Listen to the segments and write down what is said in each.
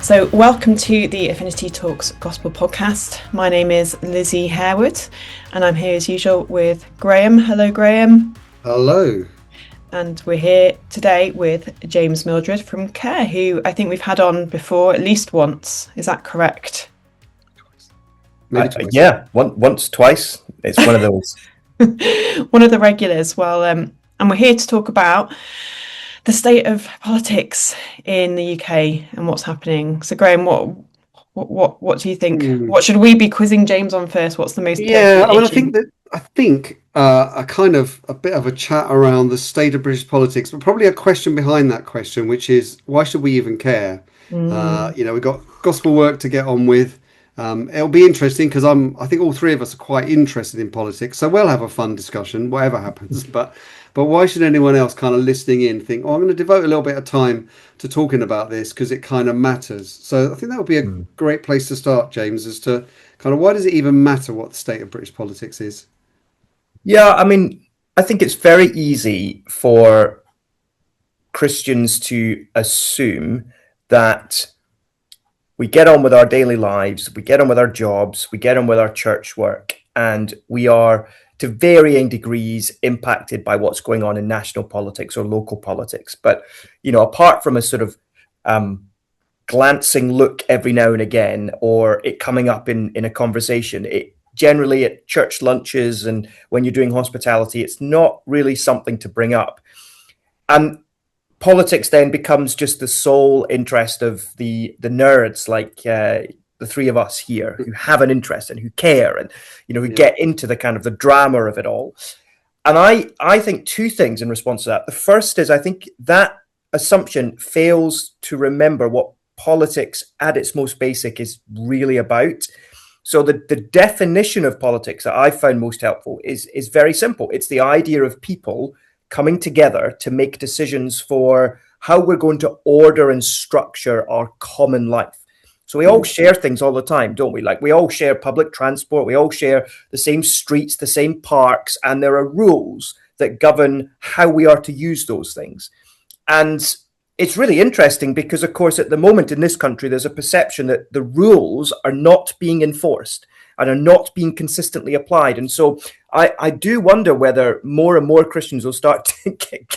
So welcome to the Affinity Talks Gospel Podcast. My name is Lizzie Harewood and I'm here as usual with Graham. Hello, Graham. Hello. And we're here today with James Mildred from Care, who I think we've had on before at least once. Is that correct? Maybe twice. Yeah, once, twice. It's one of those. One of the regulars. Well, and we're here to talk about the state of politics in the UK and what's happening. So, Graham, what do you think? What should we be quizzing James on first? What's the most? Yeah, I think a bit of a chat around the state of British politics, but probably a question behind that question, which is why should we even care? We've got gospel work to get on with. It'll be interesting because I think all three of us are quite interested in politics, so we'll have a fun discussion, whatever happens. But why should anyone else kind of listening in think, I'm going to devote a little bit of time to talking about this because it kind of matters. So I think that would be a great place to start, James, as to kind of why does it even matter what the state of British politics is? Yeah, I mean, I think it's very easy for Christians to assume that we get on with our daily lives, we get on with our jobs, we get on with our church work, and we are to varying degrees impacted by what's going on in national politics or local politics. But, apart from a sort of glancing look every now and again, or it coming up in a conversation, it generally at church lunches and when you're doing hospitality, it's not really something to bring up. And politics then becomes just the sole interest of the nerds like the three of us here who have an interest and who care and, who get into the kind of the drama of it all. And I think two things in response to that. The first is I think that assumption fails to remember what politics at its most basic is really about. So the definition of politics that I found most helpful is very simple. It's the idea of people coming together to make decisions for how we're going to order and structure our common life. So we all share things all the time, don't we? Like we all share public transport, we all share the same streets, the same parks, and there are rules that govern how we are to use those things. And it's really interesting because, of course, at the moment in this country, there's a perception that the rules are not being enforced and are not being consistently applied. And so I do wonder whether more and more Christians will start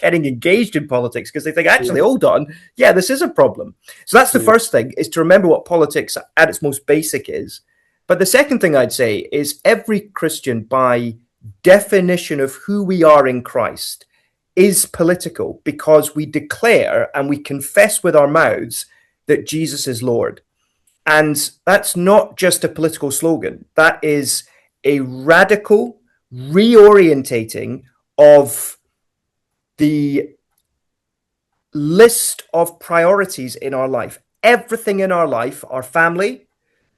getting engaged in politics because they think, actually, hold on, this is a problem. So that's the first thing, is to remember what politics at its most basic is. But the second thing I'd say is every Christian, by definition of who we are in Christ, is political because we declare and we confess with our mouths that Jesus is Lord. And that's not just a political slogan. That is a radical reorientating of the list of priorities in our life. Everything in our life, our family,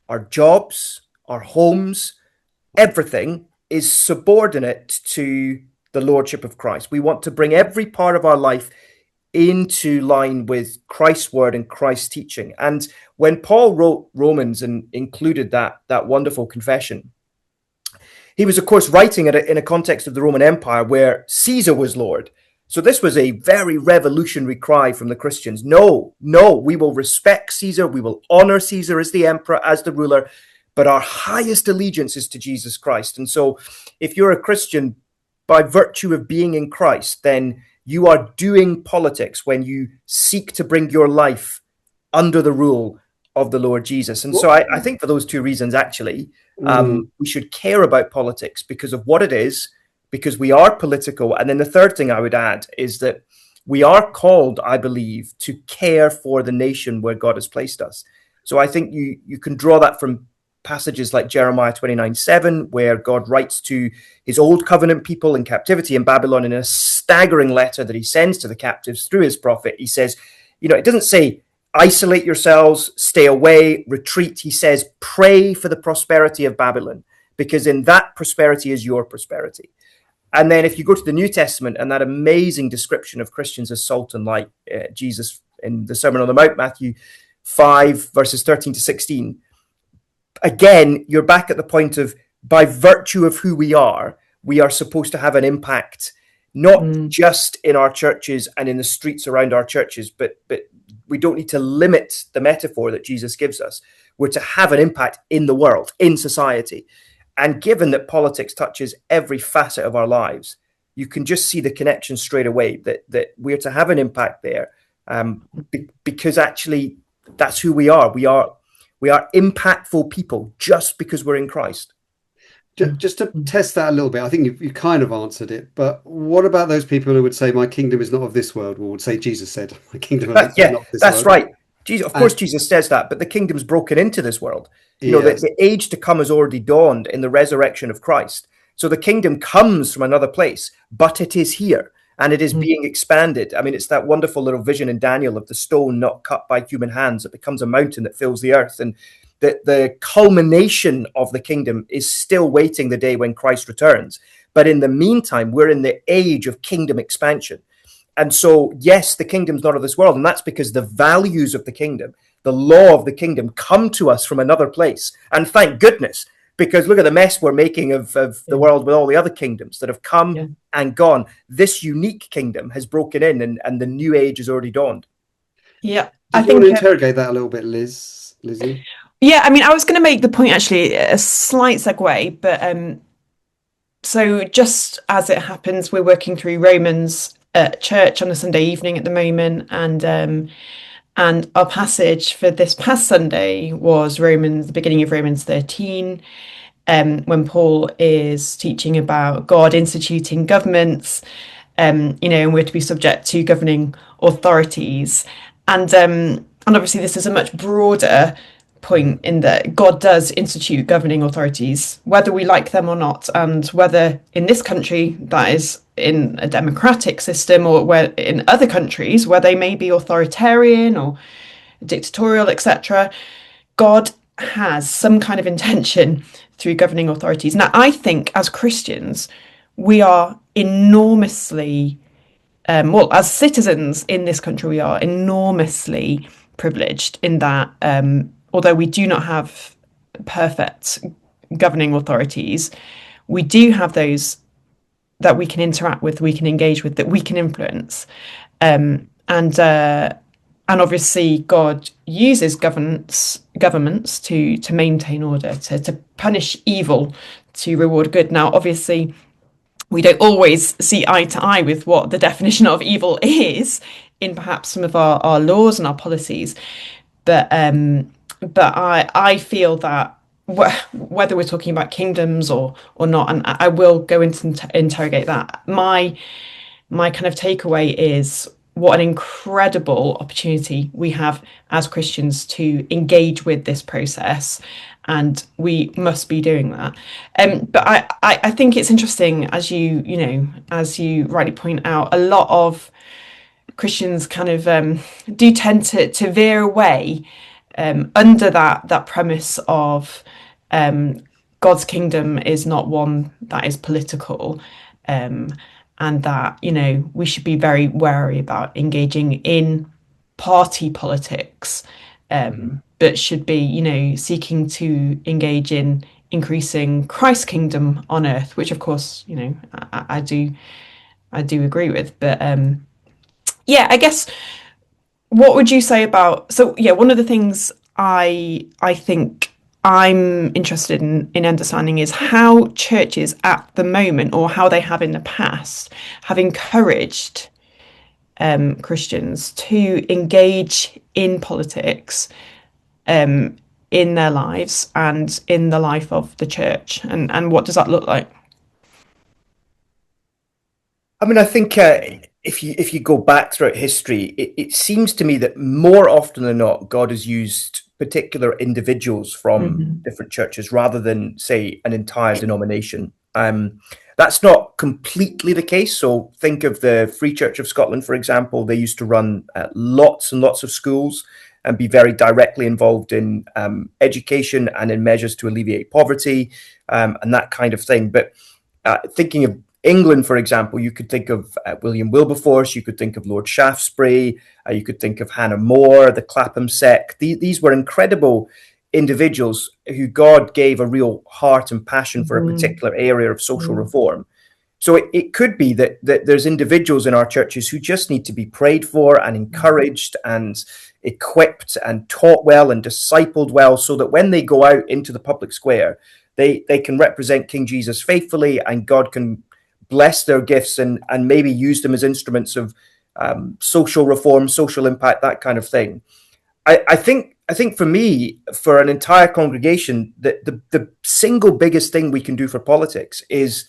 our jobs, our homes, everything is subordinate to the Lordship of Christ. We want to bring every part of our life into line with Christ's word and Christ's teaching. And when Paul wrote Romans and included that wonderful confession, he was, of course, writing it in a context of the Roman Empire where Caesar was Lord. So this was a very revolutionary cry from the Christians. No, we will respect Caesar. We will honor Caesar as the emperor, as the ruler, but our highest allegiance is to Jesus Christ. And so if you're a Christian by virtue of being in Christ, then you are doing politics when you seek to bring your life under the rule of the Lord Jesus. And so I think for those two reasons, actually, we should care about politics because of what it is, because we are political. And then the third thing I would add is that we are called, I believe, to care for the nation where God has placed us. So I think you can draw that from passages like Jeremiah 29:7, where God writes to his old covenant people in captivity in Babylon in a staggering letter that he sends to the captives through his prophet. He says, it doesn't say isolate yourselves, stay away, retreat. He says, pray for the prosperity of Babylon, because in that prosperity is your prosperity. And then if you go to the New Testament and that amazing description of Christians as salt and light, Jesus in the Sermon on the Mount, Mathew 5, verses 13 to 16, again, you're back at the point of, by virtue of who we are supposed to have an impact, not just in our churches and in the streets around our churches, but we don't need to limit the metaphor that Jesus gives us. We're to have an impact in the world, in society. And given that politics touches every facet of our lives, you can just see the connection straight away that we're to have an impact there, because actually that's who we are. We are impactful people just because we're in Christ. Just to test that a little bit, I think you kind of answered it, but what about those people who would say, my kingdom is not of this world, or would say Jesus said, my kingdom is not of this world? That's right. Of course, Jesus says that, but the kingdom's broken into this world. You know, the age to come has already dawned in the resurrection of Christ. So the kingdom comes from another place, but it is here and it is being expanded. I mean, it's that wonderful little vision in Daniel of the stone not cut by human hands. It becomes a mountain that fills the earth. And the culmination of the kingdom is still waiting the day when Christ returns. But in the meantime, we're in the age of kingdom expansion. And so, yes, the kingdom's not of this world. And that's because the values of the kingdom, the law of the kingdom, come to us from another place. And thank goodness, because look at the mess we're making of the world with all the other kingdoms that have come and gone. This unique kingdom has broken in and the new age has already dawned. Yeah. I think want to interrogate that a little bit, Lizzie? Yeah, I mean, I was going to make the point, actually, a slight segue, but so just as it happens, we're working through Romans at church on a Sunday evening at the moment, and our passage for this past Sunday was the beginning of Romans 13, when Paul is teaching about God instituting governments, and we're to be subject to governing authorities, and obviously this is a much broader point in that God does institute governing authorities, whether we like them or not, and whether in this country that is in a democratic system, or where in other countries where they may be authoritarian or dictatorial, etc. God has some kind of intention through governing authorities. Now, I think as Christians, we are enormously, as citizens in this country, we are enormously privileged in that, although we do not have perfect governing authorities, we do have those that we can interact with, we can engage with, that we can influence. And obviously God uses governments to maintain order, to punish evil, to reward good. Now, obviously, we don't always see eye to eye with what the definition of evil is in perhaps some of our laws and our policies. But I feel that whether we're talking about kingdoms or not, and I will go into interrogate that, my kind of takeaway is what an incredible opportunity we have as Christians to engage with this process, and we must be doing that. But I think it's interesting, as you rightly point out, a lot of Christians kind of do tend to veer away under that premise of God's kingdom is not one that is political, and that we should be very wary about engaging in party politics, but should be seeking to engage in increasing Christ's kingdom on earth, which of course I do agree with. But I guess, what would you say about, one of the things I think I'm interested in understanding is how churches at the moment, or how they have in the past, have encouraged Christians to engage in politics in their lives and in the life of the church, and what does that look like? I mean, I think if you go back throughout history, it seems to me that more often than not, God has used particular individuals from different churches rather than, say, an entire denomination. That's not completely the case. So think of the Free Church of Scotland, for example. They used to run lots and lots of schools and be very directly involved in education and in measures to alleviate poverty and that kind of thing. But thinking of England, for example, you could think of William Wilberforce, you could think of Lord Shaftesbury, you could think of Hannah More, the Clapham sect. These were incredible individuals who God gave a real heart and passion for a particular area of social reform. So it could be that there's individuals in our churches who just need to be prayed for and encouraged and equipped and taught well and discipled well, so that when they go out into the public square, they can represent King Jesus faithfully, and God can bless their gifts and maybe use them as instruments of social reform, social impact, that kind of thing. I think for me, for an entire congregation, the single biggest thing we can do for politics is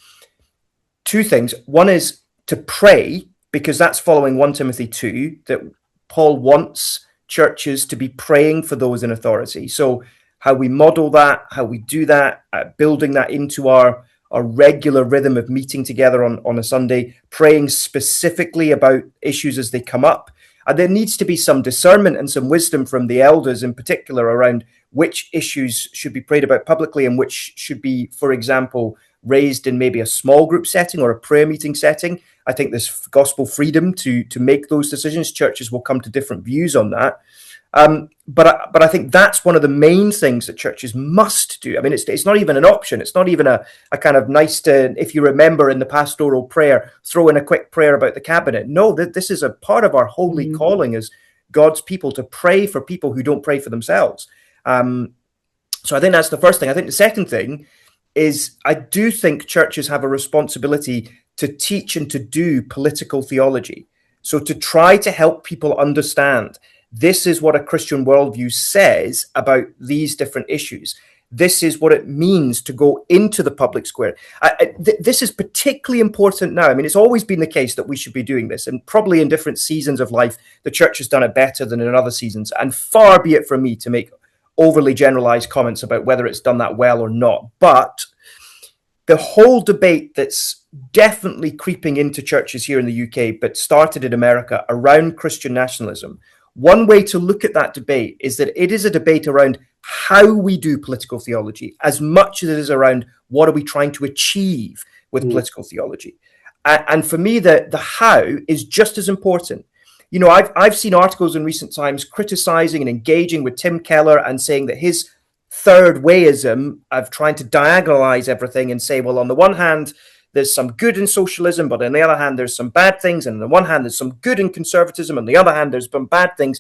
two things. One is to pray, because that's following 1 Timothy 2, that Paul wants churches to be praying for those in authority. So how we model that, how we do that, building that into our regular rhythm of meeting together on a Sunday, praying specifically about issues as they come up. And there needs to be some discernment and some wisdom from the elders in particular around which issues should be prayed about publicly and which should be, for example, raised in maybe a small group setting or a prayer meeting setting. I think there's gospel freedom to make those decisions. Churches will come to different views on that. But I think that's one of the main things that churches must do. I mean, it's not even an option. It's not even a kind of nice to, if you remember in the pastoral prayer, throw in a quick prayer about the cabinet. No, this is a part of our holy calling as God's people, to pray for people who don't pray for themselves. So I think that's the first thing. I think the second thing is, I do think churches have a responsibility to teach and to do political theology. So to try to help people understand, this is what a Christian worldview says about these different issues. This is what it means to go into the public square. This is particularly important now. I mean, it's always been the case that we should be doing this, and probably in different seasons of life, the church has done it better than in other seasons. And far be it from me to make overly generalized comments about whether it's done that well or not. But the whole debate that's definitely creeping into churches here in the UK, but started in America, around Christian nationalism, one way to look at that debate is that it is a debate around how we do political theology, as much as it is around what are we trying to achieve with political theology. And for me, the how is just as important. You know, I've seen articles in recent times criticizing and engaging with Tim Keller and saying that his third wayism of trying to diagonalize everything and say, well, on the one hand, there's some good in socialism, but on the other hand, there's some bad things. And on the one hand, there's some good in conservatism. On the other hand, there's some bad things.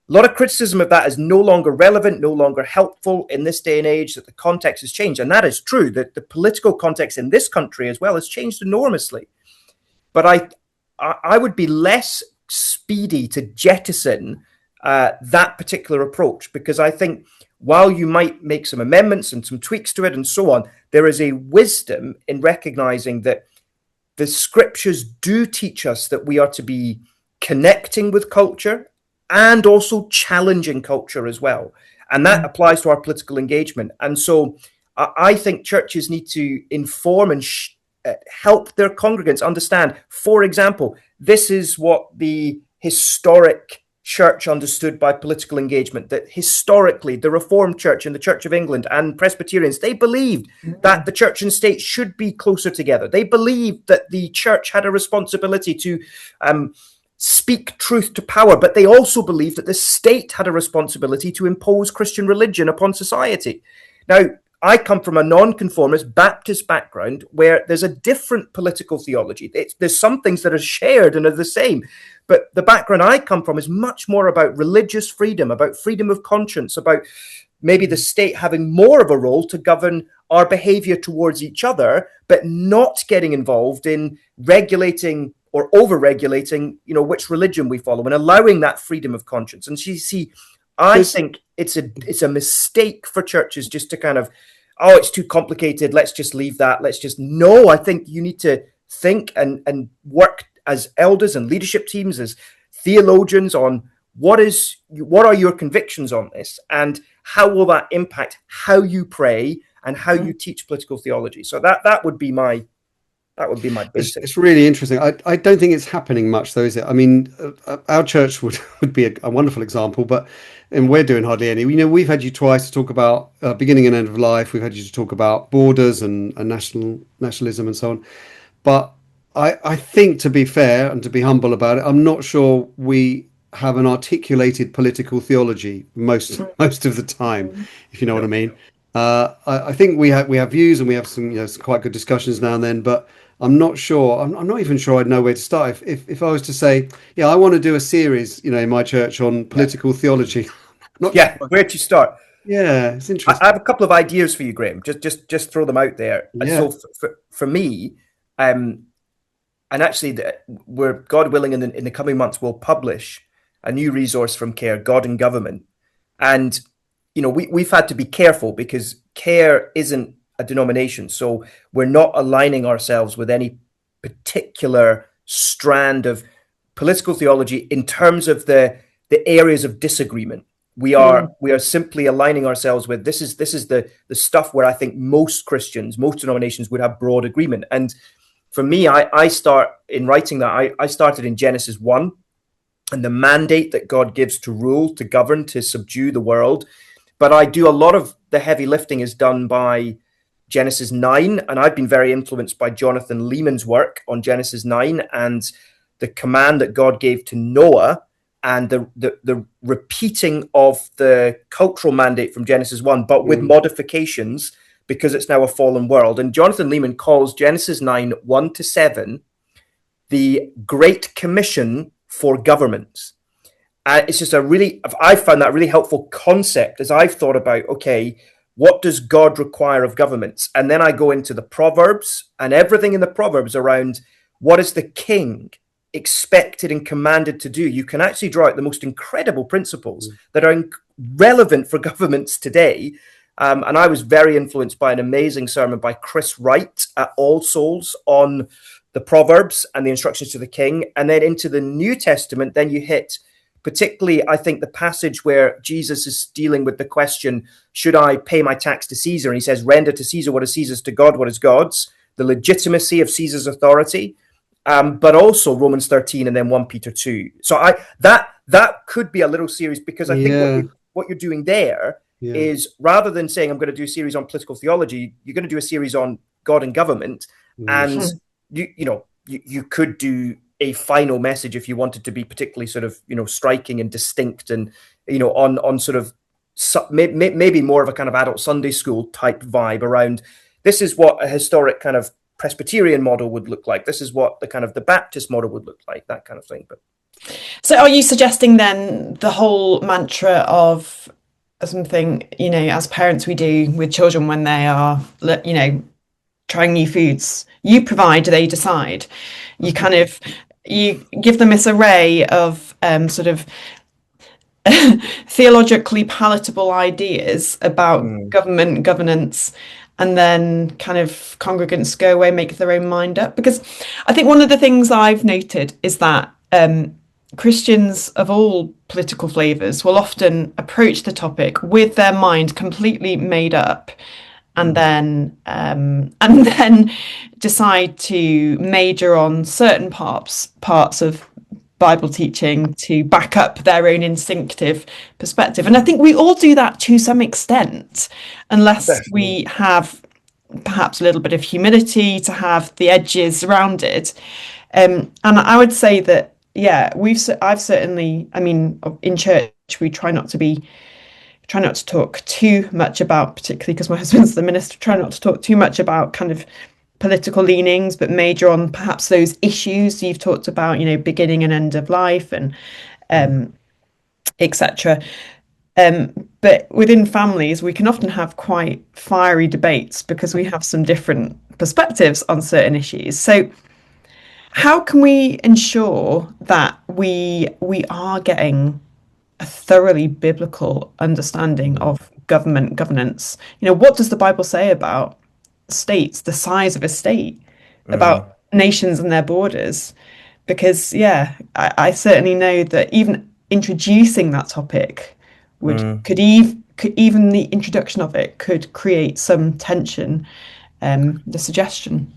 A lot of criticism of that is no longer relevant, no longer helpful in this day and age, that the context has changed. And that is true, that the political context in this country as well has changed enormously. But I would be less speedy to jettison that particular approach, because I think while you might make some amendments and some tweaks to it and so on, there is a wisdom in recognizing that the scriptures do teach us that we are to be connecting with culture and also challenging culture as well. And that applies to our political engagement. And so I think churches need to inform and help their congregants understand, for example, this is what the historic church understood by political engagement, that historically the Reformed Church and the Church of England and Presbyterians, they believed that the church and state should be closer together. They believed that the church had a responsibility to speak truth to power, but they also believed that the state had a responsibility to impose Christian religion upon society. Now, I come from a nonconformist Baptist background where there's a different political theology. There's some things that are shared and are the same. But the background I come from is much more about religious freedom, about freedom of conscience, about maybe the state having more of a role to govern our behavior towards each other, but not getting involved in regulating or over-regulating, you know, which religion we follow, and allowing that freedom of conscience. And you see, I think it's a mistake for churches just to kind of, oh, it's too complicated, let's just leave that. No, I think you need to think and work as elders and leadership teams, as theologians, on what are your convictions on this, and how will that impact how you pray and how you teach political theology. So that would be my basic. It's really interesting. I don't think it's happening much, though, is it? I mean, our church would be a wonderful example, and we're doing hardly any. You know, we've had you twice to talk about beginning and end of life. We've had you to talk about borders and nationalism and so on. But I think, to be fair and to be humble about it, I'm not sure we have an articulated political theology most of the time, if you know what I mean. I think we have views and we have some, some quite good discussions now and then, but I'm not sure. I'm not even sure I'd know where to start. If I was to say, yeah, I want to do a series, in my church on political theology. Not Yeah, sure. where to start? Yeah, it's I interesting. have a couple of ideas for you, Graham. Just throw them out there. Yeah. So for me, and actually, we're, God willing, in the coming months, we'll publish a new resource from CARE, God and Government. And, we've had to be careful because CARE isn't a denomination. So we're not aligning ourselves with any particular strand of political theology in terms of the areas of disagreement. We are simply aligning ourselves with this is the stuff where I think most Christians, most denominations would have broad agreement. And for me, I start in writing that. I started in Genesis 1 and the mandate that God gives to rule, to govern, to subdue the world. But I do a lot of the heavy lifting is done by Genesis 9. And I've been very influenced by Jonathan Leeman's work on Genesis 9 and the command that God gave to Noah and the repeating of the cultural mandate from Genesis 1, but with modifications because it's now a fallen world. And Jonathan Leeman calls Genesis 9, 1-7, the Great Commission for governments. It's just I found that a really helpful concept as I've thought about, okay, what does God require of governments? And then I go into the Proverbs and everything in the Proverbs around what is the king expected and commanded to do. You can actually draw out the most incredible principles that are relevant for governments today. And I was very influenced by an amazing sermon by Chris Wright at All Souls on the Proverbs and the instructions to the king. And then into the New Testament, then you hit particularly, I think, the passage where Jesus is dealing with the question, should I pay my tax to Caesar? And he says, render to Caesar what is Caesar's, to God what is God's, the legitimacy of Caesar's authority. But also Romans 13 and then 1 Peter 2. So that could be a little series because I think what you're doing there is rather than saying I'm going to do a series on political theology, you're going to do a series on God and government. And you could do a final message if you wanted to be particularly sort of striking and distinct and on sort of maybe more of a kind of adult Sunday school type vibe around this is what a historic kind of Presbyterian model would look like. This is what the kind of the Baptist model would look like, that kind of thing. But so are you suggesting then the whole mantra of something, as parents we do with children when they are, trying new foods, you provide, they decide. You give them this array of sort of theologically palatable ideas about government, governance, and then kind of congregants go away, make their own mind up. Because I think one of the things I've noted is that Christians of all political flavours will often approach the topic with their mind completely made up, and then decide to major on certain parts of Bible teaching to back up their own instinctive perspective. And I think we all do that to some extent, unless we have perhaps a little bit of humility to have the edges rounded. And I would say that, I've certainly, in church, we try not to talk too much about, particularly because my husband's the minister, try not to talk too much about kind of political leanings, but major on perhaps those issues you've talked about, beginning and end of life and etc. But within families, we can often have quite fiery debates because we have some different perspectives on certain issues. So how can we ensure that we are getting a thoroughly biblical understanding of government governance? What does the Bible say about states, the size of a state, about nations and their borders? Because I certainly know that even introducing that topic could even the introduction of it could create some tension. The suggestion.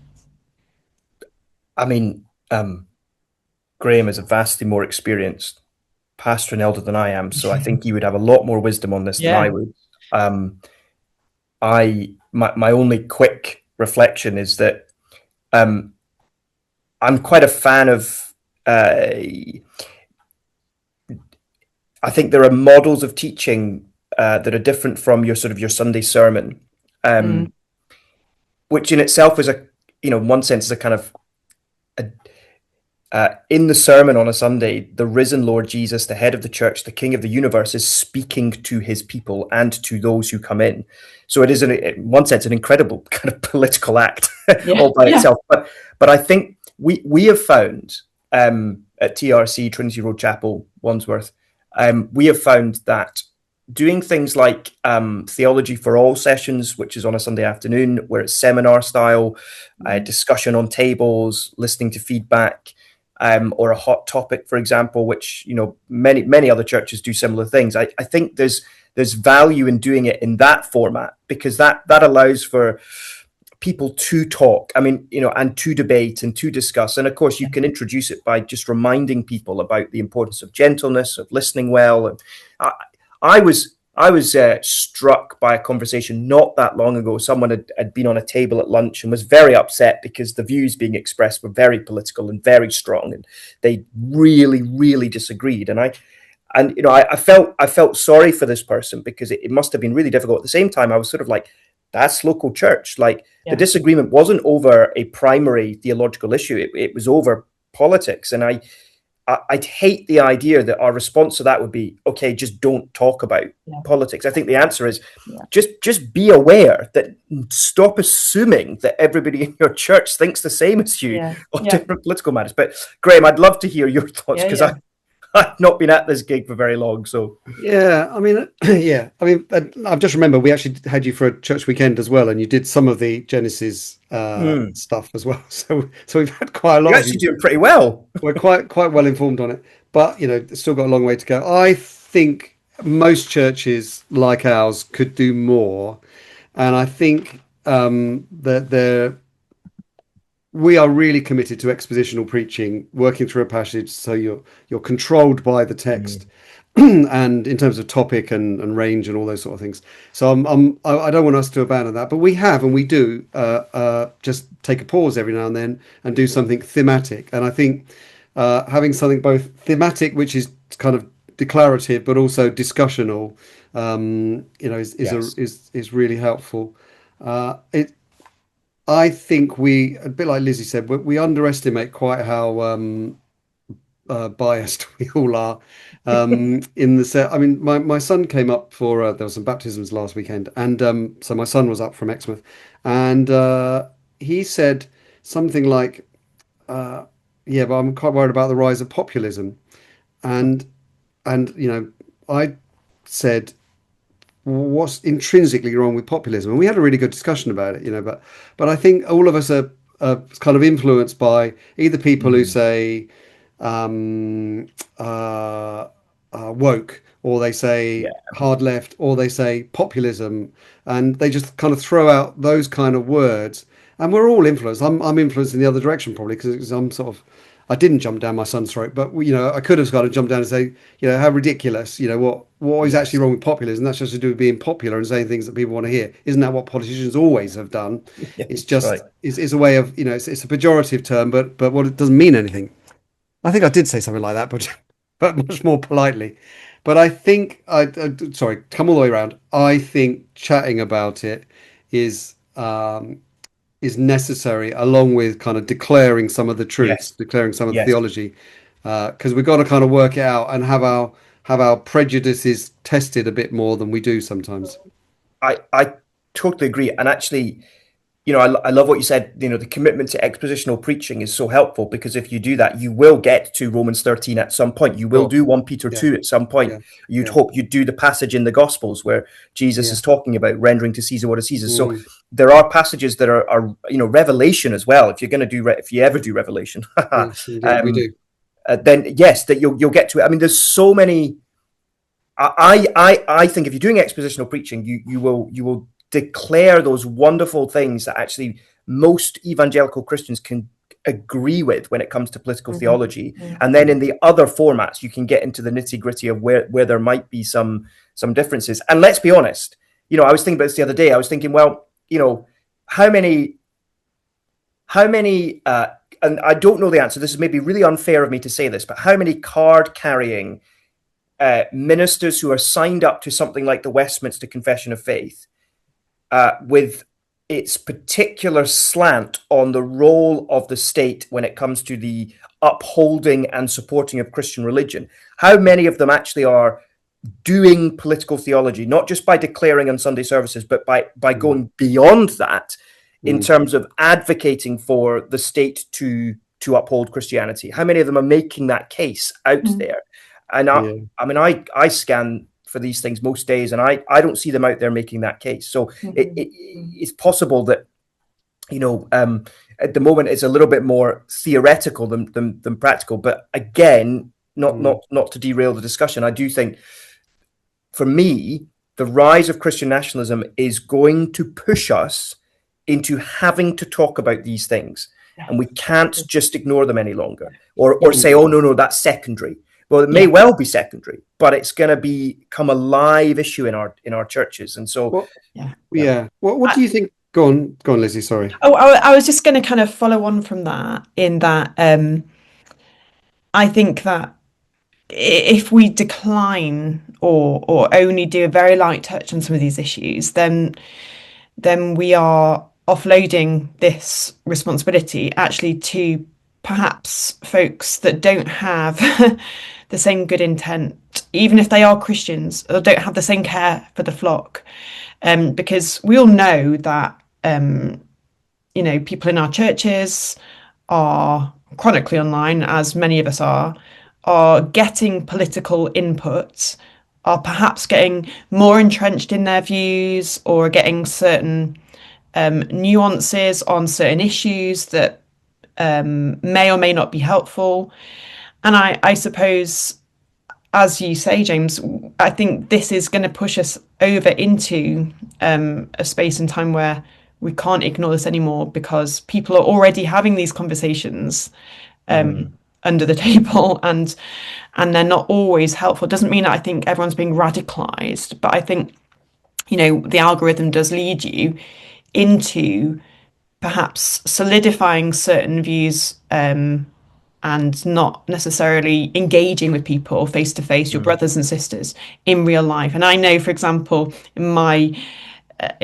Graham is a vastly more experienced pastor and elder than I am, so I think he would have a lot more wisdom on this than I would. My only quick reflection is that I'm quite a fan of I think there are models of teaching that are different from your Sunday sermon, which in itself in one sense, is a kind of in the sermon on a Sunday, the risen Lord Jesus, the head of the church, the King of the universe, is speaking to his people and to those who come in. So it is, in one sense, an incredible kind of political act all by itself. But I think we have found at TRC, Trinity Road Chapel, Wandsworth, we have found that doing things like theology for all sessions, which is on a Sunday afternoon, where it's seminar style, discussion on tables, listening to feedback, or a hot topic, for example, which many other churches do similar things. I think there's value in doing it in that format, because that allows for people to talk. I mean, and to debate and to discuss. And of course, you can introduce it by just reminding people about the importance of gentleness, of listening well. And I was struck by a conversation not that long ago. Someone had been on a table at lunch and was very upset because the views being expressed were very political and very strong, and they really, really disagreed. And I felt sorry for this person, because it must have been really difficult. At the same time, I was sort of like, that's local church. Like, the disagreement wasn't over a primary theological issue. It was over politics. And I'd hate the idea that our response to that would be, okay, just don't talk about politics. I think the answer is just be aware that, stop assuming that everybody in your church thinks the same as you on different political matters. But Graham, I'd love to hear your thoughts, because I've not been at this gig for very long. So I mean, I've just remembered we actually had you for a church weekend as well, and you did some of the Genesis stuff as well. So we've had quite a lot. You're actually doing pretty well. We're quite well informed on it, but still got a long way to go. I think most churches like ours could do more, and I think that we are really committed to expositional preaching, working through a passage so you're controlled by the text, and in terms of topic and range and all those sort of things. So I don't want us to abandon that, but we have, and we do just take a pause every now and then and do something thematic. And I think having something both thematic, which is kind of declarative, but also discussional, is really helpful. I think we, a bit like Lizzie said, we underestimate quite how biased we all are. In the set, I mean, my son came up for there were some baptisms last weekend, and so my son was up from Exmouth, and he said something like, but I'm quite worried about the rise of populism, and I said, what's intrinsically wrong with populism? And we had a really good discussion about it, but I think all of us are kind of influenced by either people who say woke, or they say hard left, or they say populism, and they just kind of throw out those kind of words, and we're all influenced. I'm influenced in the other direction, probably, because I'm sort of, I didn't jump down my son's throat, but I could have kind of jumped down and say, how ridiculous, what is actually wrong with populism? That's just to do with being popular and saying things that people want to hear. Isn't that what politicians always have done? It's just it's a way of, it's a pejorative term, but what, it doesn't mean anything. I think I did say something like that, but much more politely. But I think come all the way around. I think chatting about it is necessary, along with kind of declaring some of the truths, declaring some of the theology, because we've got to kind of work it out and have our prejudices tested a bit more than we do sometimes. I totally agree, and actually, I love what you said. The commitment to expositional preaching is so helpful, because if you do that, you will get to Romans 13 at some point. You will do 1 Peter 2 at some point. You'd hope you'd do the passage in the Gospels where Jesus is talking about rendering to Caesar what is Caesar. So there are passages that are Revelation as well. If you're going to do, if you ever do Revelation, we do. Then yes, that you'll get to it. I mean, there's so many. I think if you're doing expositional preaching, you will declare those wonderful things that actually most evangelical Christians can agree with when it comes to political theology. And then in the other formats, you can get into the nitty-gritty of where there might be some differences. And let's be honest, I was thinking about this the other day. I was thinking, well, how many and I don't know the answer. This is maybe really unfair of me to say this, but how many card-carrying ministers who are signed up to something like the Westminster Confession of Faith with its particular slant on the role of the state when it comes to the upholding and supporting of Christian religion. How many of them actually are doing political theology, not just by declaring on Sunday services, but by going beyond that in terms of advocating for the state to uphold Christianity? How many of them are making that case out there? And I scan for these things most days, and I don't see them out there making that case. So it's possible that, at the moment it's a little bit more theoretical than practical. But again, not to derail the discussion, I do think, for me, the rise of Christian nationalism is going to push us into having to talk about these things. And we can't just ignore them any longer, or say, oh, no, that's secondary. Well, it may well be secondary, but it's going to become a live issue in our churches. And so, What do you think? Go on, Lizzie. Sorry. Oh, I was just going to kind of follow on from that, in that I think that if we decline or only do a very light touch on some of these issues, then we are offloading this responsibility actually to perhaps folks that don't have the same good intent, even if they are Christians, or don't have the same care for the flock. Because we all know that, people in our churches are chronically online, as many of us are getting political input, are perhaps getting more entrenched in their views, or getting certain nuances on certain issues that may or may not be helpful. And I suppose, as you say, James, I think this is going to push us over into a space and time where we can't ignore this anymore, because people are already having these conversations under the table, and they're not always helpful. It doesn't mean that I think everyone's being radicalized, but I think, the algorithm does lead you into perhaps solidifying certain views, and not necessarily engaging with people face to face, your brothers and sisters in real life. And I know, for example, in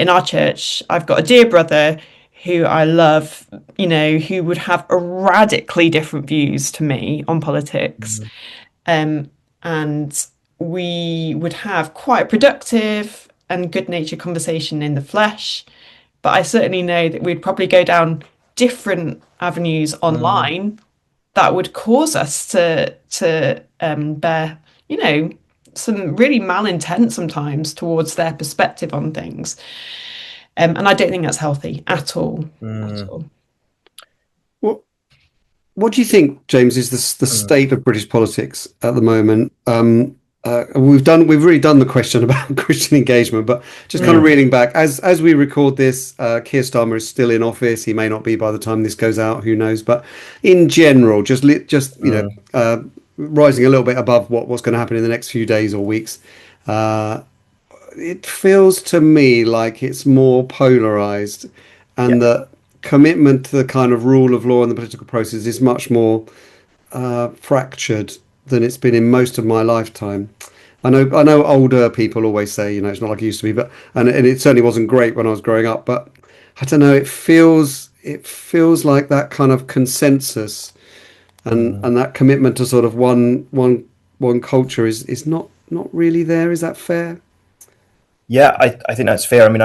our church, I've got a dear brother who I love, who would have a radically different views to me on politics. And we would have quite a productive and good-natured conversation in the flesh. But I certainly know that we'd probably go down different avenues online that would cause us to bear, some really malintent sometimes towards their perspective on things. And I don't think that's healthy at all. At all. What do you think, James, is the state of British politics at the moment? We've really done the question about Christian engagement, but just kind of reeling back, as we record this, Keir Starmer is still in office. He may not be by the time this goes out, who knows? But in general, rising a little bit above what's going to happen in the next few days or weeks, it feels to me like it's more polarized, and the commitment to the kind of rule of law and the political process is much more fractured than it's been in most of my lifetime. I know older people always say, it's not like it used to be, but and it certainly wasn't great when I was growing up. But I don't know, it feels like that kind of consensus and that commitment to sort of one culture is not really there. Is that fair? Yeah, I think that's fair. I mean,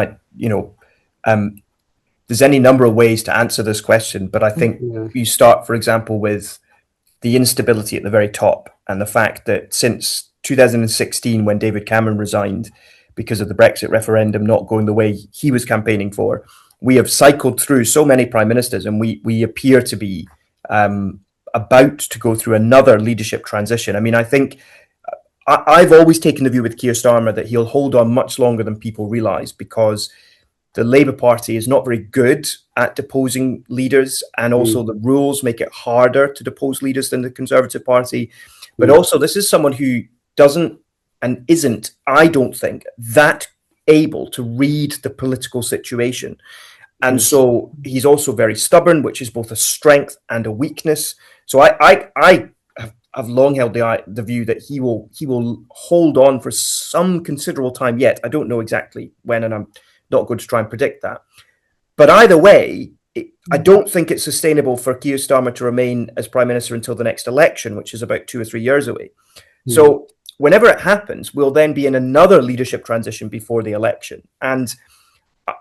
there's any number of ways to answer this question, but I think you start, for example, with the instability at the very top, and the fact that since 2016, when David Cameron resigned because of the Brexit referendum not going the way he was campaigning for, we have cycled through so many prime ministers, and we appear to be about to go through another leadership transition. I mean, I think I've always taken the view with Keir Starmer that he'll hold on much longer than people realise, because the Labour Party is not very good at deposing leaders, and also the rules make it harder to depose leaders than the Conservative Party. But also, this is someone who doesn't and isn't, I don't think, that able to read the political situation. And so he's also very stubborn, which is both a strength and a weakness. So I have long held the view that he will hold on for some considerable time yet. I don't know exactly when, and I'm not going to try and predict that. But either way, I don't think it's sustainable for Keir Starmer to remain as Prime Minister until the next election, which is about 2 or 3 years away. So whenever it happens, we'll then be in another leadership transition before the election. And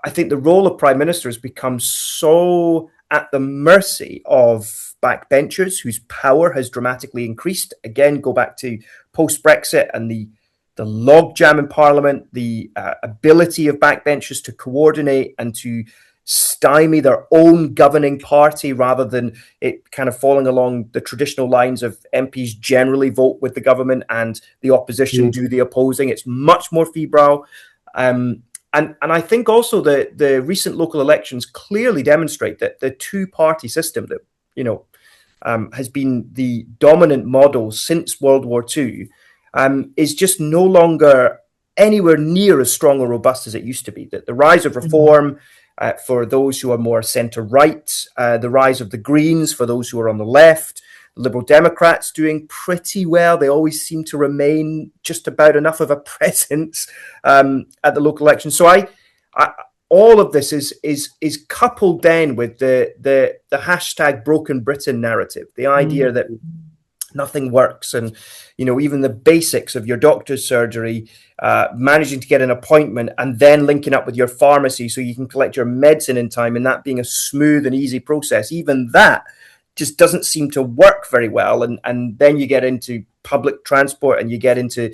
I think the role of Prime Minister has become so at the mercy of backbenchers whose power has dramatically increased. Again, go back to post-Brexit and the logjam in Parliament, the ability of backbenchers to coordinate and to stymie their own governing party rather than it kind of falling along the traditional lines of MPs generally vote with the government and the opposition do the opposing. It's much more febrile. And I think also the recent local elections clearly demonstrate that the two-party system that, has been the dominant model since World War II is just no longer anywhere near as strong or robust as it used to be. That the rise of reform for those who are more centre-right, the rise of the Greens for those who are on the left, Liberal Democrats doing pretty well. They always seem to remain just about enough of a presence at the local election. So I all of this is coupled then with the hashtag Broken Britain narrative, the idea that nothing works, and even the basics of your doctor's surgery, managing to get an appointment and then linking up with your pharmacy so you can collect your medicine in time, and that being a smooth and easy process, even that just doesn't seem to work very well. And then you get into public transport and you get into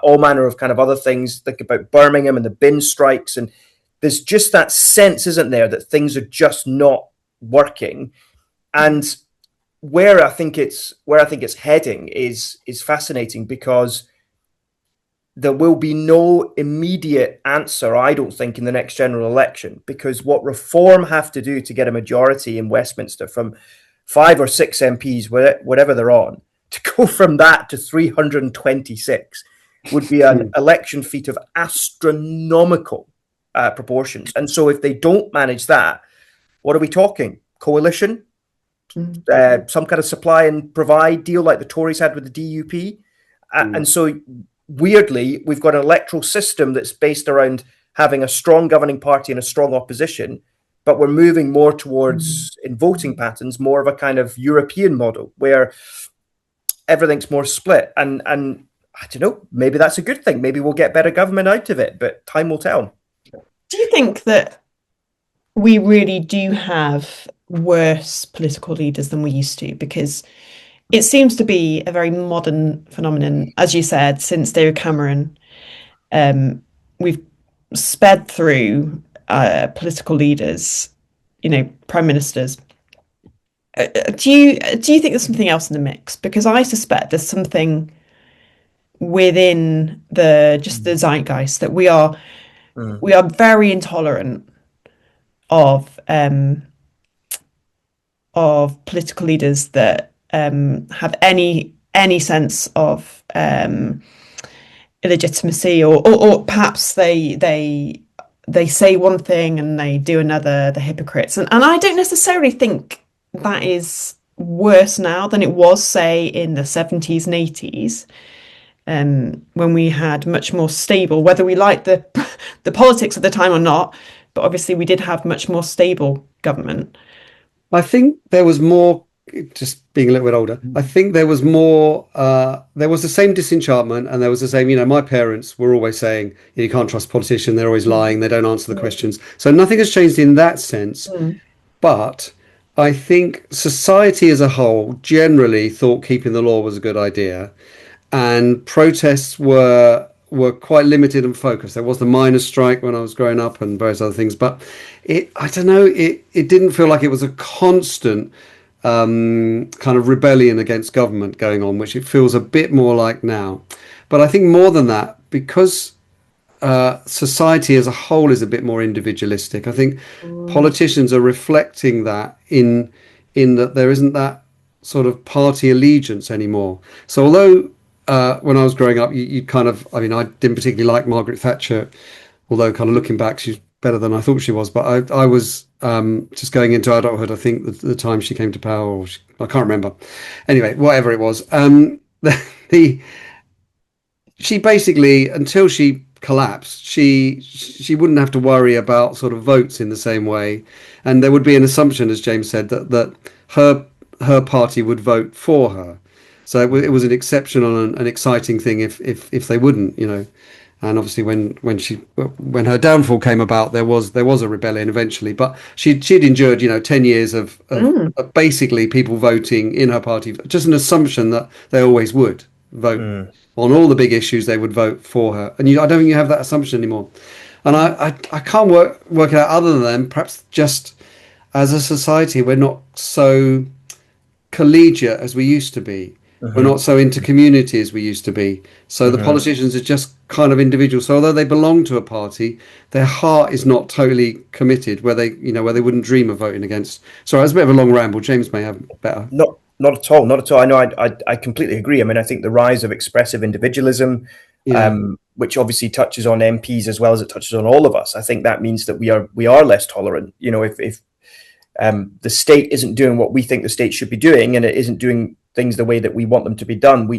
all manner of kind of other things. Think about Birmingham and the bin strikes, and there's just that sense, isn't there, that things are just not working. And where I think it's heading is fascinating, because there will be no immediate answer, I don't think, in the next general election, because what Reform have to do to get a majority in Westminster from 5 or 6 MPs, whatever they're on, to go from that to 326 would be an election feat of astronomical proportions. And so if they don't manage that, what are we talking? Coalition? Some kind of supply and provide deal like the Tories had with the DUP? And so weirdly, we've got an electoral system that's based around having a strong governing party and a strong opposition, but we're moving more towards, in voting patterns, more of a kind of European model where everything's more split. And I don't know, maybe that's a good thing. Maybe we'll get better government out of it, but time will tell. Do you think that we really do have worse political leaders than we used to? Because it seems to be a very modern phenomenon, as you said, since David Cameron. We've sped through political leaders, prime ministers. Do you think there's something else in the mix? Because I suspect there's something within the zeitgeist that we are very intolerant of political leaders that have any sense of illegitimacy, or perhaps they say one thing and they do another. The hypocrites, and I don't necessarily think that is worse now than it was, say, in the 70s and 80s. When we had much more stable, whether we liked the politics at the time or not, but obviously we did have much more stable government. I think there was more, just being a little bit older, I think there was more, there was the same disenchantment, and there was the same, my parents were always saying, you can't trust politicians, they're always lying, they don't answer the questions. So nothing has changed in that sense. But I think society as a whole generally thought keeping the law was a good idea. And protests were quite limited and focused. There was the miners' strike when I was growing up and various other things, but I don't know, it didn't feel like it was a constant kind of rebellion against government going on, which it feels a bit more like now. But I think more than that, because society as a whole is a bit more individualistic, I think politicians are reflecting that in that there isn't that sort of party allegiance anymore. So although when I was growing up, you kind of, I didn't particularly like Margaret Thatcher, although kind of looking back, she's better than I thought she was. But I was just going into adulthood, I think, the time she came to power, or I can't remember. Anyway, whatever it was, she basically, until she collapsed, she wouldn't have to worry about sort of votes in the same way, and there would be an assumption, as James said, that her party would vote for her. So it was an exceptional and an exciting thing if they wouldn't, And obviously, when her downfall came about, there was a rebellion eventually. But she'd endured, 10 years of basically people voting in her party, just an assumption that they always would vote on all the big issues. They would vote for her, and I don't think you have that assumption anymore. And I can't work it out other than perhaps just as a society we're not so collegiate as we used to be. We're not so into community as we used to be. So the politicians are just kind of individuals. So although they belong to a party, their heart is not totally committed, where they wouldn't dream of voting against. Sorry, that's a bit of a long ramble. James may have better. Not at all. Not at all. I know. I completely agree. I mean, I think the rise of expressive individualism, which obviously touches on MPs as well as it touches on all of us. I think that means that we are less tolerant. If the state isn't doing what we think the state should be doing, and it isn't doing things the way that we want them to be done,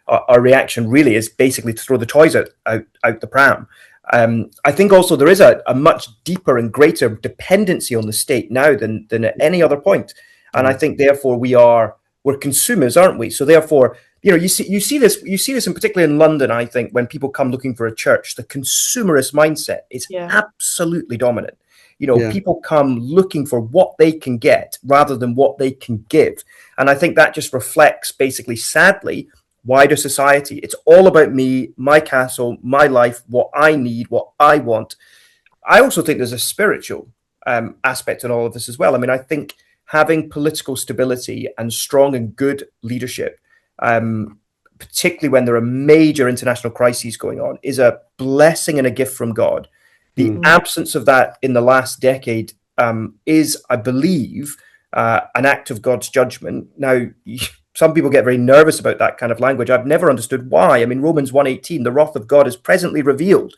our reaction really is basically to throw the toys out the pram. I think also there is a much deeper and greater dependency on the state now than at any other point, and I think therefore we're consumers, aren't we? So therefore, you see this in particular in London. I think when people come looking for a church, the consumerist mindset is absolutely dominant. People come looking for what they can get rather than what they can give. And I think that just reflects basically, sadly, wider society. It's all about me, my castle, my life, what I need, what I want. I also think there's a spiritual aspect in all of this as well. I mean, I think having political stability and strong and good leadership, particularly when there are major international crises going on, is a blessing and a gift from God. The absence of that in the last decade is, I believe, an act of God's judgment. Now, some people get very nervous about that kind of language. I've never understood why. I mean, Romans 1:18, the wrath of God is presently revealed.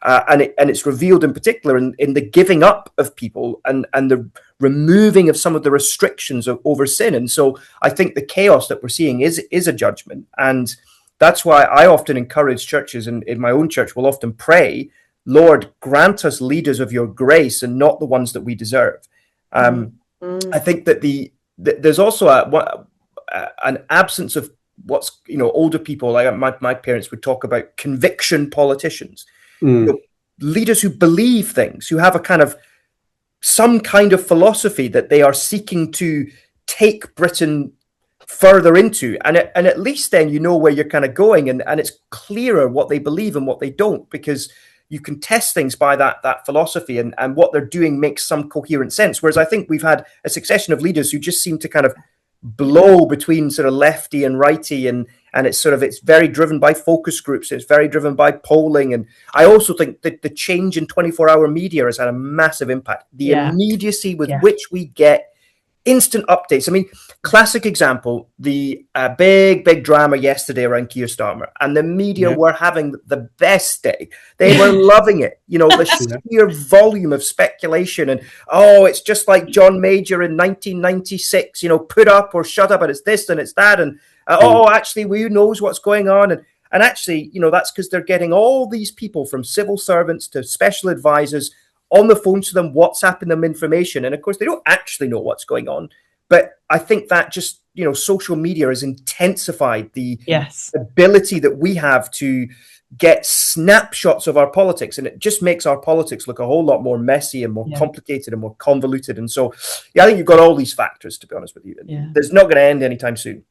And it's revealed in particular in the giving up of people and the removing of some of the restrictions over sin. And so I think the chaos that we're seeing is a judgment. And that's why I often encourage churches, and in my own church will often pray, Lord, grant us leaders of your grace and not the ones that we deserve. I think that there's also an absence of what's, older people, like my parents would talk about conviction politicians, leaders who believe things, who have some kind of philosophy that they are seeking to take Britain further into. And at least then where you're kind of going, and it's clearer what they believe and what they don't, because you can test things by that philosophy, and what they're doing makes some coherent sense. Whereas I think we've had a succession of leaders who just seem to kind of blow between sort of lefty and righty, and it's very driven by focus groups. It's very driven by polling. And I also think that the change in 24-hour media has had a massive impact. The immediacy with which we get instant updates. I mean, classic example, the big drama yesterday around Keir Starmer, and the media were having the best day. They were loving it. The sheer volume of speculation, and it's just like John Major in 1996, put up or shut up, and it's this and it's that, and actually, who knows what's going on? And actually, that's because they're getting all these people, from civil servants to special advisors, on the phone to them, WhatsApping them information. And of course, they don't actually know what's going on. But I think that just, social media has intensified the ability that we have to get snapshots of our politics. And it just makes our politics look a whole lot more messy and more complicated and more convoluted. And so, I think you've got all these factors, to be honest with you. There's not going to end anytime soon.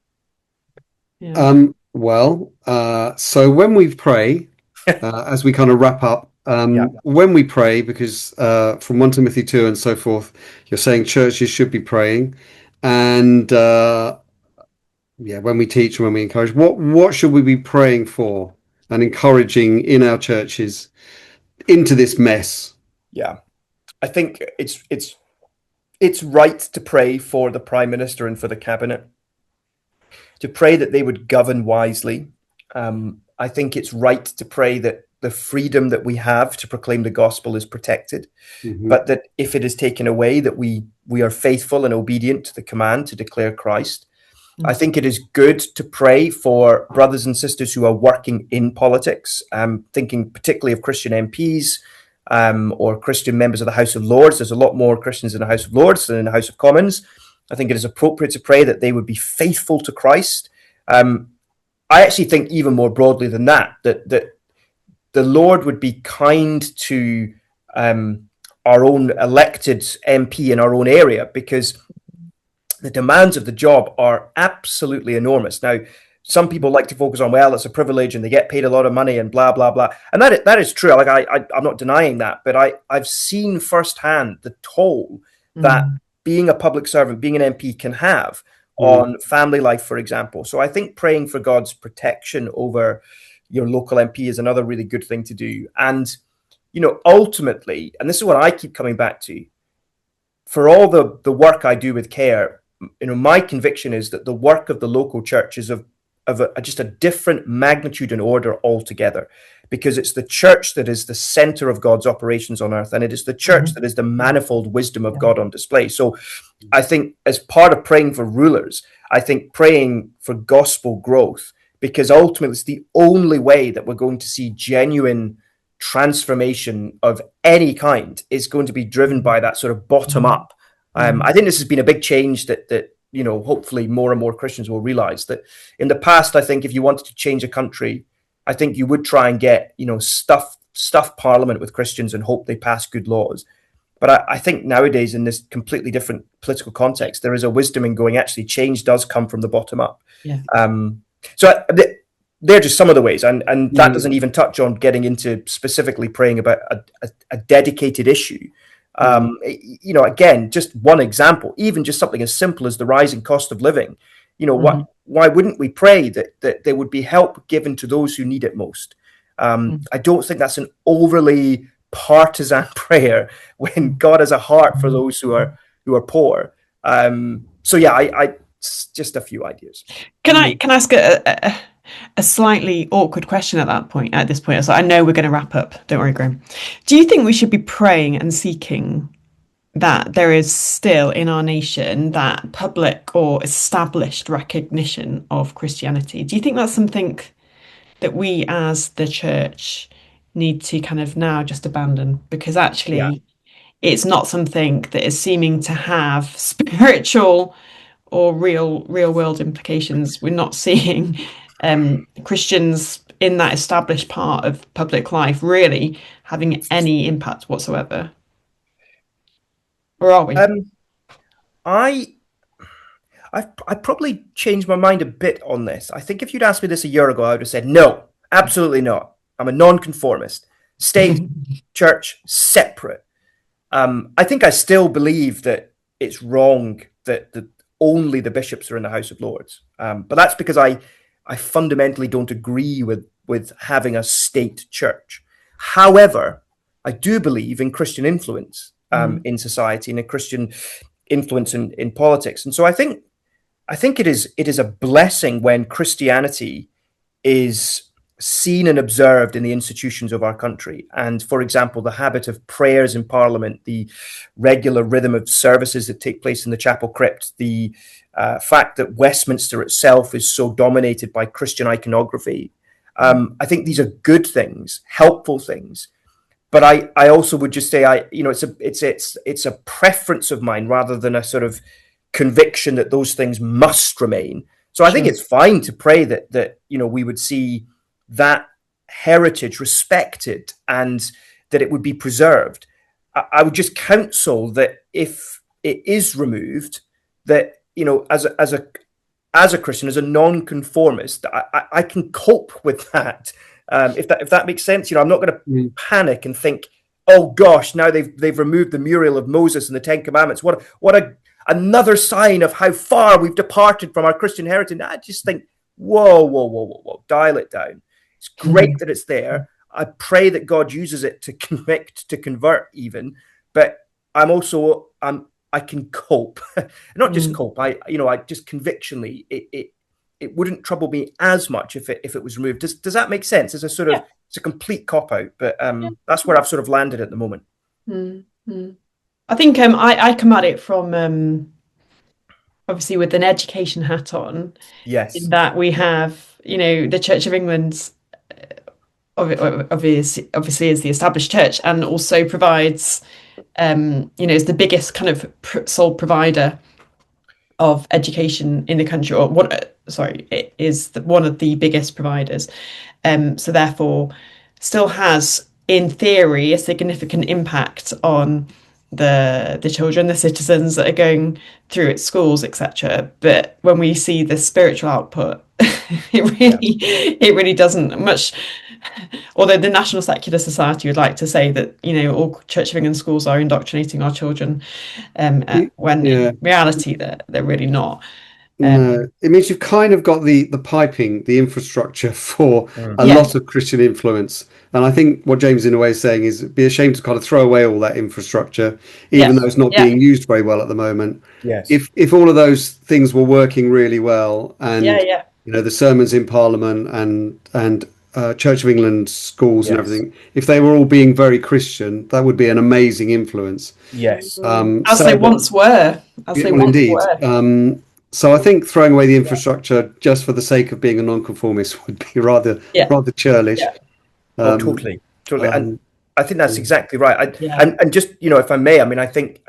So when we pray, as we kind of wrap up, when we pray, because from 1 Timothy 2 and so forth, you're saying churches should be praying, and when we teach and when we encourage, what should we be praying for and encouraging in our churches into this mess? I think it's right to pray for the Prime Minister and for the Cabinet, to pray that they would govern wisely. I think it's right to pray that the freedom that we have to proclaim the gospel is protected, but that if it is taken away, that we are faithful and obedient to the command to declare Christ. I think it is good to pray for brothers and sisters who are working in politics. Thinking particularly of Christian MPs or Christian members of the House of Lords. There's a lot more Christians in the House of Lords than in the House of Commons. I think it is appropriate to pray that they would be faithful to Christ. I actually think even more broadly than that the Lord would be kind to our own elected MP in our own area, because the demands of the job are absolutely enormous. Now, some people like to focus on, well, it's a privilege and they get paid a lot of money and blah, blah, blah. And that is true. Like I'm not denying that, but I've seen firsthand the toll that being a public servant, being an MP can have on family life, for example. So I think praying for God's protection over your local MP is another really good thing to do. And, ultimately, and this is what I keep coming back to, for all the work I do with CARE, my conviction is that the work of the local church is of just a different magnitude and order altogether, because it's the church that is the center of God's operations on earth, and it is the church that is the manifold wisdom of God on display. So I think as part of praying for rulers, I think praying for gospel growth, because ultimately it's the only way that we're going to see genuine transformation of any kind, is going to be driven by that sort of bottom up. I think this has been a big change that hopefully more and more Christians will realize that in the past, I think if you wanted to change a country, I think you would try and get, stuff parliament with Christians and hope they pass good laws. But I think nowadays, in this completely different political context, there is a wisdom in going, actually, change does come from the bottom up. Yeah. So they're just some of the ways. And that doesn't even touch on getting into specifically praying about a dedicated issue. Again, just one example, even just something as simple as the rising cost of living. Why wouldn't we pray that there would be help given to those who need it most? I don't think that's an overly partisan prayer when God has a heart for those who are poor. I just a few ideas. Can I ask a slightly awkward question at this point? So I know we're going to wrap up. Don't worry, Graham. Do you think we should be praying and seeking that there is still in our nation that public or established recognition of Christianity? Do you think that's something that we as the church need to kind of now just abandon? Because actually it's not something that is seeming to have spiritual or real world implications. We're not seeing Christians in that established part of public life really having any impact whatsoever. Or are we? I probably changed my mind a bit on this. I think if you'd asked me this a year ago, I would have said, no, absolutely not. I'm a nonconformist. State, church, separate. I think I still believe that it's wrong that only the bishops are in the House of Lords. But that's because I fundamentally don't agree with having a state church. However, I do believe in Christian influence in society and a Christian influence in politics. And so I think it is a blessing when Christianity is seen and observed in the institutions of our country. And for example, the habit of prayers in Parliament, the regular rhythm of services that take place in the chapel crypt, the fact that Westminster itself is so dominated by Christian iconography. I think these are good things, helpful things. But I also would just say it's a preference of mine rather than a sort of conviction that those things must remain. So I think it's fine to pray that we would see that heritage respected and that it would be preserved. I would just counsel that if it is removed, that as a Christian, as a non-conformist, I can cope with that. If that makes sense, I'm not going to panic and think, oh gosh, now they've removed the mural of Moses and the Ten Commandments. What another sign of how far we've departed from our Christian heritage. I just think, whoa, dial it down. It's great that it's there. I pray that God uses it to convict, to convert even, but I can cope, not just cope. I just convictionally, it wouldn't trouble me as much if it was removed. Does that make sense? It's a sort of, it's a complete cop out, but that's where I've sort of landed at the moment. I think I come at it from obviously with an education hat on, Yes. in that we have, the Church of England obviously is the established church, and also provides, is the biggest kind of sole provider of education in the country, or it is one of the biggest providers. So therefore, still has, in theory, a significant impact on the children, the citizens that are going through its schools, etc. But when we see the spiritual output, it really doesn't much. Although the National Secular Society would like to say that all Church of England schools are indoctrinating our children, when in reality they're really not. No, it means you've kind of got the piping, the infrastructure for a lot of Christian influence. And I think what James in a way is saying is it'd be a shame to kind of throw away all that infrastructure, even though it's not being used very well at the moment. Yes. If all of those things were working really well, and the sermons in Parliament and Church of England schools and everything, if they were all being very Christian, that would be an amazing influence. Yes. As they once were. So I think throwing away the infrastructure just for the sake of being a nonconformist would be rather churlish. Totally. And I think that's exactly right. And just, if I may, I think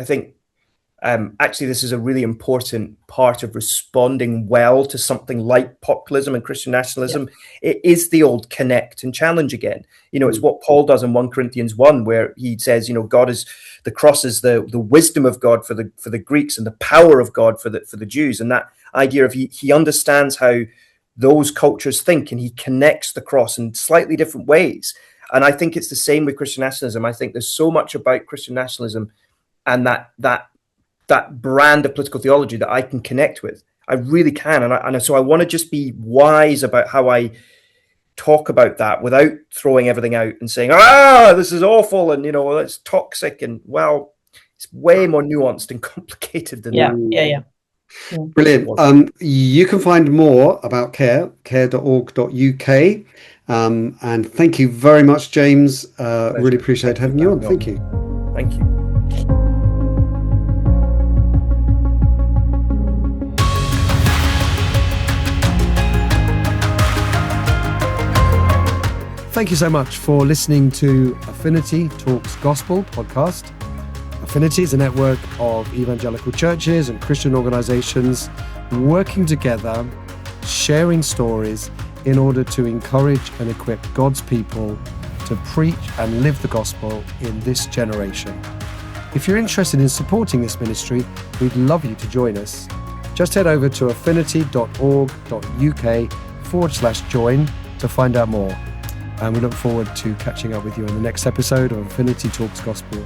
actually this is a really important part of responding well to something like populism and Christian nationalism. It is the old connect and challenge again. It's what Paul does in 1 Corinthians 1, where he says, God is, the cross is the wisdom of God for the Greeks and the power of God for the Jews. And that idea of he understands how those cultures think, and he connects the cross in slightly different ways. And I think it's the same with Christian nationalism. I think there's so much about Christian nationalism and that brand of political theology that I can connect with. I really can. And so I want to just be wise about how I talk about that without throwing everything out and saying, this is awful, and, it's toxic. And, well, it's way more nuanced and complicated than that. Brilliant. You can find more about care.org.uk. And thank you very much, James. Really appreciate having you on. Thank you. Thank you. Thank you so much for listening to Affinity Talks Gospel Podcast. Affinity is a network of evangelical churches and Christian organizations working together, sharing stories in order to encourage and equip God's people to preach and live the gospel in this generation. If you're interested in supporting this ministry, we'd love you to join us. Just head over to affinity.org.uk/join to find out more. And we look forward to catching up with you in the next episode of Affinity Talks Gospel.